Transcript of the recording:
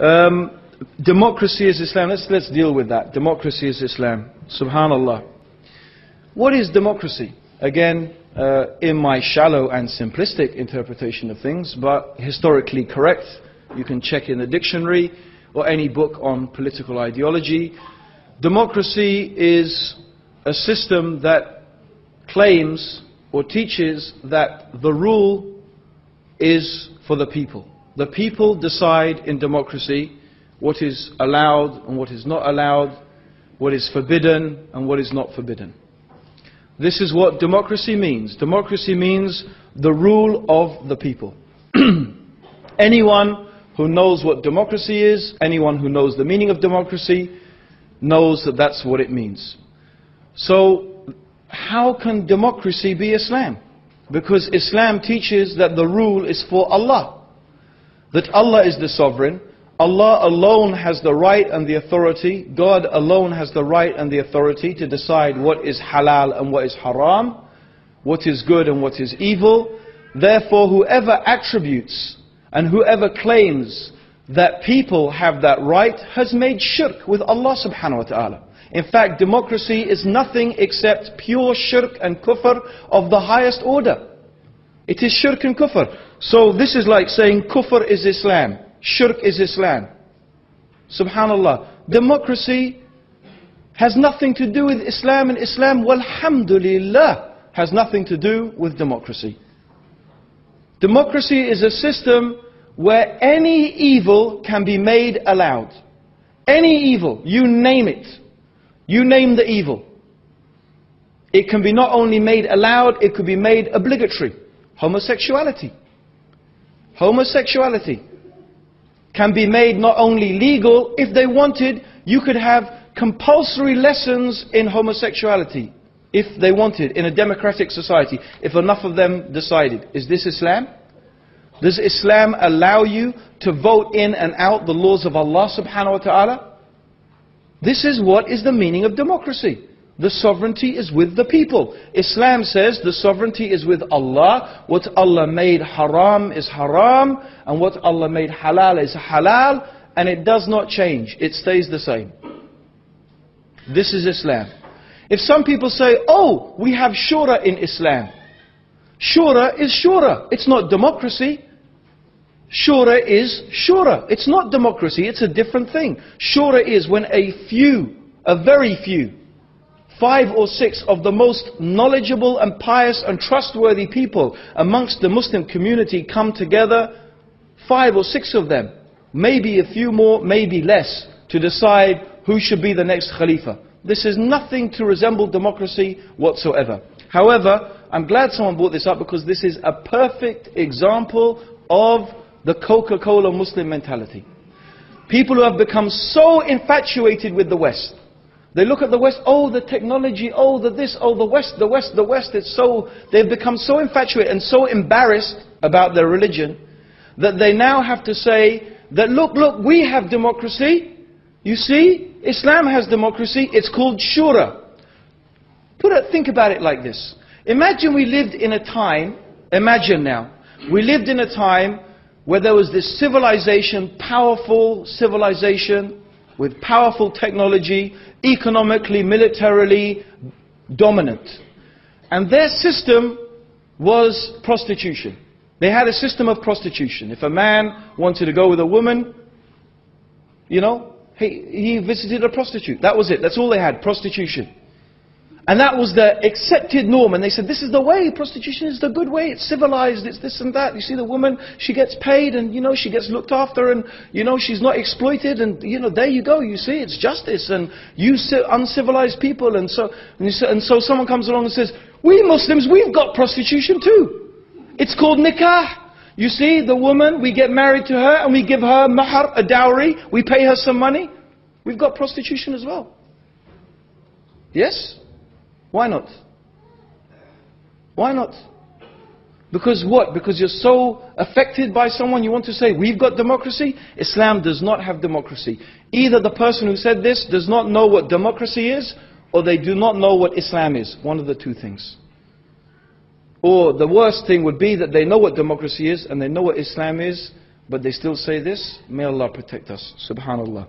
Democracy is Islam. Let's deal with that. Democracy is Islam. Subhanallah. What is democracy? Again, in my shallow and simplistic interpretation of things, but historically correct. You can check in the dictionary or any book on political ideology. Democracy is a system that claims or teaches that the rule is for the people. The people decide in democracy what is allowed and what is not allowed, what is forbidden and what is not forbidden. This is what democracy means. Democracy means the rule of the people. Anyone who knows what democracy is, anyone who knows the meaning of democracy, knows that that's what it means. So, how can democracy be Islam? Because Islam teaches that the rule is for Allah. That Allah is the sovereign. Allah alone has the right and the authority. God alone has the right and the authority to decide what is halal and what is haram, what is good and what is evil. Therefore, whoever attributes and whoever claims that people have that right has made shirk with Allah subhanahu wa ta'ala. In fact, democracy is nothing except pure shirk and kufr of the highest order. It is shirk and kufr. So this is like saying kufr is Islam, shirk is Islam. Subhanallah. Democracy has nothing to do with Islam, and Islam, walhamdulillah, has nothing to do with democracy. Democracy is a system where any evil can be made allowed. Any evil, you name it. You name the evil. It can be not only made allowed, it could be made obligatory. Homosexuality. Homosexuality can be made not only legal. If they wanted, you could have compulsory lessons in homosexuality. If they wanted, in a democratic society, if enough of them decided. Is this Islam? Does Islam allow you to vote in and out the laws of Allah subhanahu wa ta'ala? This is what is the meaning of democracy. The sovereignty is with the people. Islam says the sovereignty is with Allah. What Allah made haram is haram, and what Allah made halal is halal, and it does not change. It stays the same. This is Islam. If some people say, oh, we have shura in Islam. Shura is shura. It's not democracy. Shura is shura. It's not democracy. It's a different thing. Shura is when a very few, 5 or 6 of the most knowledgeable and pious and trustworthy people amongst the Muslim community come together, 5 or 6 of them, maybe a few more, maybe less, to decide who should be the next Khalifa. This is nothing to resemble democracy whatsoever. However, I'm glad someone brought this up, because this is a perfect example of the Coca-Cola Muslim mentality. People who have become so infatuated with the West. They look at the West, oh the technology, oh the this, oh the West, the West, the West. They've become so infatuated and so embarrassed about their religion that they now have to say that look, we have democracy. You see, Islam has democracy. It's called shura. Think about it like this. Imagine we lived in a time, we lived in a time where there was this civilization, powerful civilization, with powerful technology, economically, militarily dominant. And their system was prostitution. They had a system of prostitution. If a man wanted to go with a woman, he visited a prostitute. That was it. That's all they had, prostitution. And that was the accepted norm. And they said, this is the way, prostitution is the good way, it's civilized, it's this and that. You see the woman, she gets paid and, she gets looked after and, she's not exploited and, there you go, you see, it's justice. And you uncivilized people. And so someone comes along and says, we Muslims, we've got prostitution too. It's called nikah. You see, the woman, we get married to her and we give her mahar, a dowry, we pay her some money. We've got prostitution as well. Yes? Why not? Why not? Because what? Because you're so affected by someone, you want to say, we've got democracy? Islam does not have democracy. Either the person who said this does not know what democracy is, or they do not know what Islam is. One of the two things. Or the worst thing would be that they know what democracy is, and they know what Islam is, but they still say this. May Allah protect us. Subhanallah.